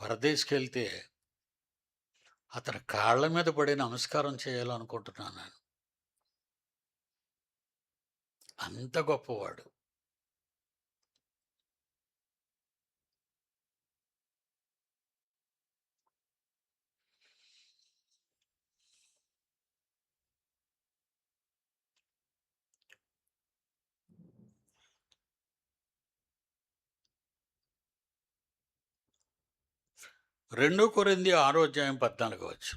పరదేశ్కి వెళ్తే అతని కాళ్ళ మీద పడి నమస్కారం చేయాలనుకుంటున్నాను నేను. అంత గొప్పవాడు. రెండో కొరింథీ 6:14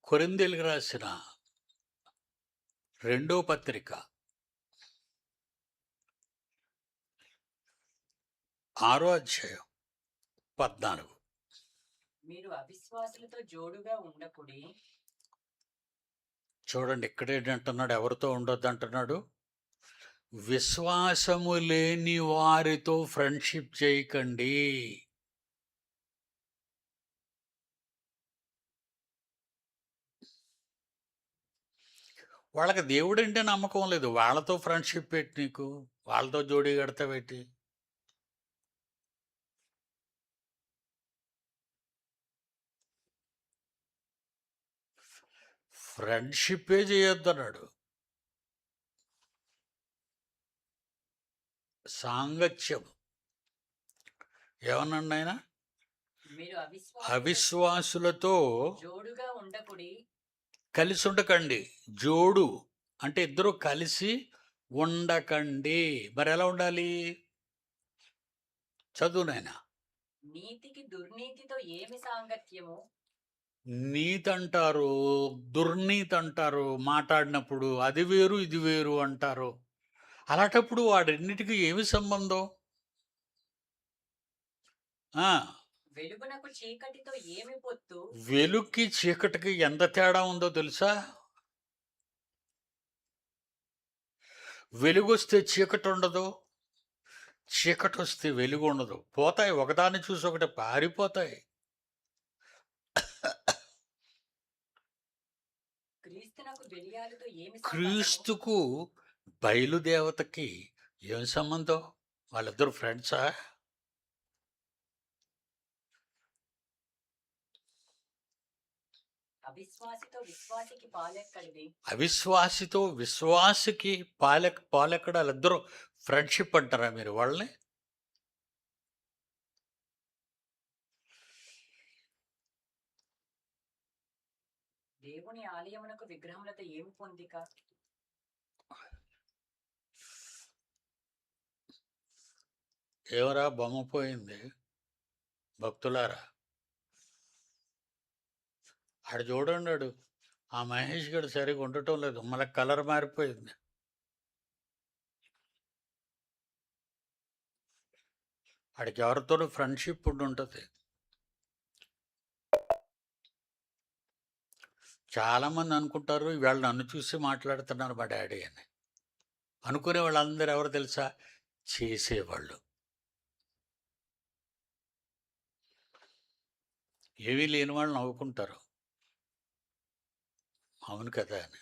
కొరింథీయులకు రాసిన రెండో పత్రిక 6:14. మీరు అవిశ్వాసులతో జోడుగా ఉండకుడి. చూడండి, ఇక్కడేంటంటున్నాడు, ఎవరితో ఉండొద్దు అంటున్నాడు? విశ్వాసము లేని వారితో ఫ్రెండ్షిప్ చేయకండి. వాళ్ళకి దేవుడంటే నమ్మకం లేదు, వాళ్ళతో ఫ్రెండ్షిప్ పెట్టి నీకు, వాళ్ళతో జోడీ కడతావేటి? ఫ్రెండ్షిప్పే చేయొద్దన్నాడు. సాంగత్యం ఏమన్నాడు ఆయన? మీరు అవిశ్వాసులతో జోడుగా ఉండకుడి. కలిసి ఉండకండి. జోడు అంటే ఇద్దరు కలిసి ఉండకండి. మరి ఎలా ఉండాలి? చదువు నాయనా. నీతికి దుర్నీతితో ఏమి సాంగత్యము? నీతి అంటారు, దుర్నీతి అంటారు. మాట్లాడినప్పుడు అది వేరు ఇది వేరు అంటారు. అలాంటప్పుడు వాడన్నిటికీ ఏమి సంబంధం? వెలుగునకు చీకటితో ఏమి పొత్తు? వెలుగుకి చీకటికి ఎంత తేడా ఉందో తెలుసా? వెలుగు వస్తే చీకటి ఉండదు, చీకటి వస్తే వెలుగు ఉండదు. పోతాయి, ఒకదాన్ని చూసి ఒకటి పారిపోతాయి. క్రీస్తుకు బయలుదేవతకి ఏం సంబంధం? వాళ్ళిద్దరు ఫ్రెండ్సా? అవిశ్వాసితో విశ్వాసికి పాలెక్కడ? వాళ్ళిద్దరూ ఫ్రెండ్షిప్ అంటారా మీరు వాళ్ళని? దేవుని ఆలయమునకు విగ్రహములతో ఏమి పొందిక? ఏమరా బొమ్మ పోయింది భక్తులారా? ఆడు చూడండి, ఆ మహేష్ గడు సరిగా ఉండటం లేదు, మళ్ళీ కలర్ మారిపోయింది. ఆడికి ఎవరితోనూ ఫ్రెండ్షిప్ ఉంటుంది. చాలామంది అనుకుంటారు ఇవాళ నన్ను చూసి మాట్లాడుతున్నారు మా డాడీ అని. అనుకునే వాళ్ళందరూ ఎవరు తెలుసా? చేసేవాళ్ళు. ఏమీ లేని వాళ్ళు నవ్వుకుంటారు, అవును కదా అని.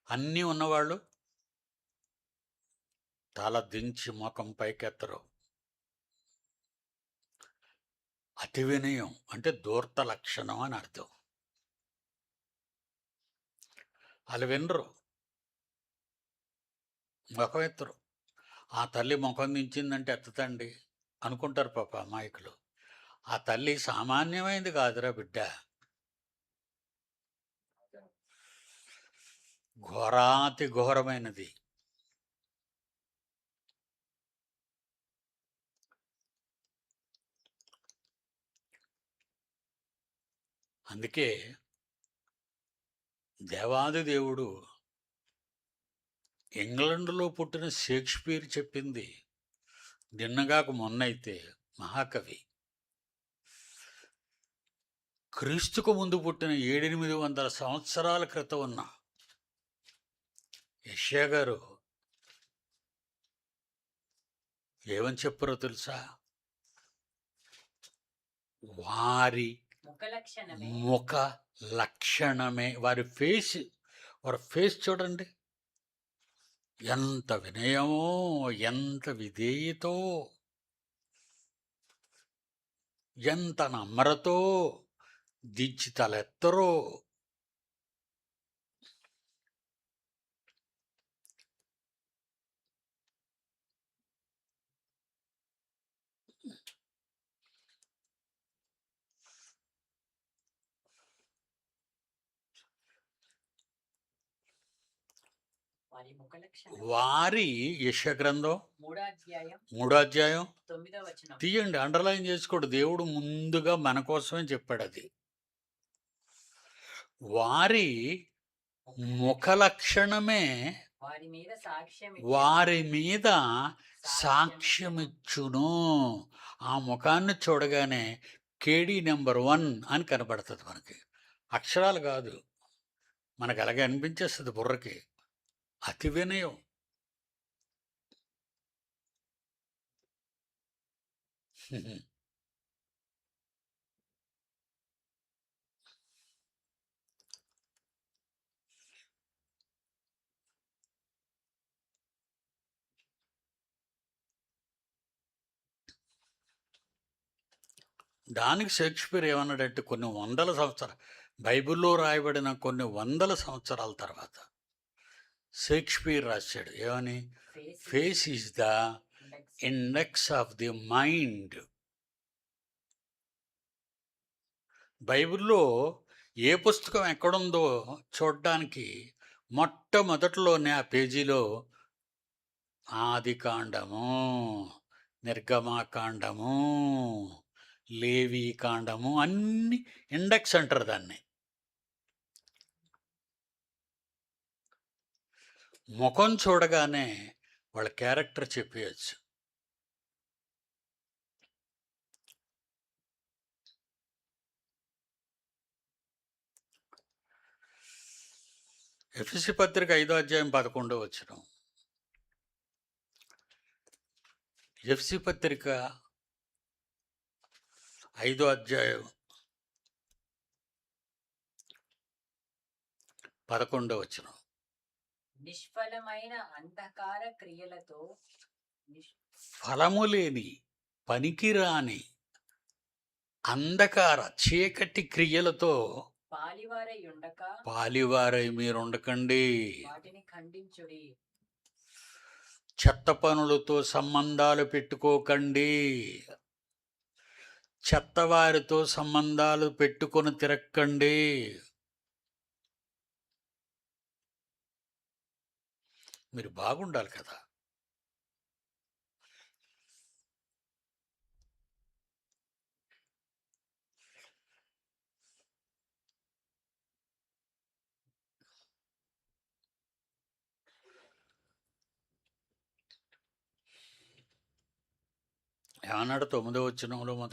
అన్నీ ఉన్నవాళ్ళు తల దించి ముఖం పైకెత్తరు. అతి వినయం అంటే దూర్త లక్షణం అని అర్థం. వాళ్ళు వినరు, ముఖం ఎత్తరు. ఆ తల్లి ముఖం దించిందంటే ఎత్తతండి అనుకుంటారు పాప అమాయకులు. ఆ తల్లి సామాన్యమైనది కాదురా బిడ్డ, ఘోరాతి ఘోరమైనది. అందుకే దేవాది దేవుడు ఇంగ్లండ్లో పుట్టిన షేక్స్పియర్ చెప్పింది నిన్నగాక మొన్నైతే మహాకవి. క్రీస్తుకు ముందు పుట్టిన 700-800 సంవత్సరాల క్రితం ఉన్న యెషయా గారు ఏమని చెప్పారో తెలుసా? వారి ముఖ లక్షణమే, వారి ఫేస్ చూడండి, ఎంత వినయమో, ఎంత విధేయతో. ఎంత నమ్రతో దించి తలెత్తరో. వారి ముఖ లక్షణం వారి యెషయా గ్రంథం 3వ అధ్యాయం 3వ అధ్యాయం 9వ వచనం. తీయండి, అండర్లైన్ చేసుకోండి. దేవుడు ముందుగా మన కోసమే చెప్పాడు అది. వారి ముఖ లక్షణమే వారి మీద సాక్ష్యం వారి మీద సాక్ష్యమిచ్చును. ఆ ముఖాన్ని చూడగానే కేడీ నెంబర్ 1 అని కనబడుతుంది మనకి. అక్షరాలు కాదు, మనకు అలాగే అనిపించేస్తుంది బుర్రకి. అతి వినయం. దానికి షేక్స్పియర్ ఏమన్నాడంటే, కొన్ని వందల సంవత్సరాలు, బైబిల్లో రాయబడిన కొన్ని వందల సంవత్సరాల తర్వాత షేక్స్పియర్ రాశాడు ఏమని? Face is the index of the mind. బైబిల్లో ఏ పుస్తకం ఎక్కడుందో చూడడానికి మొట్టమొదటిలోనే ఆ పేజీలో ఆది కాండము, నిర్గమాకాండము, లేవి కాండము అన్ని ఇండెక్స్ అంటారు దాన్ని. ముఖం చూడగానే వాళ్ళ క్యారెక్టర్ చెప్పేయచ్చు. ఎఫెసీ పత్రిక 5వ అధ్యాయం 11వ వచనం. ఎఫెసీ పత్రిక 5వ అధ్యాయం 11వ వచనం. నిష్ఫలమైన అంధకార క్రియలతో ఫలము లేని, పనికిరాని, అంధకార చీకటి క్రియలతో పాలివారై మీరుండకండి. వాటిని ఖండించుడి. చెత్త పనులతో సంబంధాలు పెట్టుకోకండి. చెత్తవారితో సంబంధాలు పెట్టుకొని తిరక్కండి. మీరు బాగుండాలి కదా. ఏమన్నాడు 9వ వచనంలో?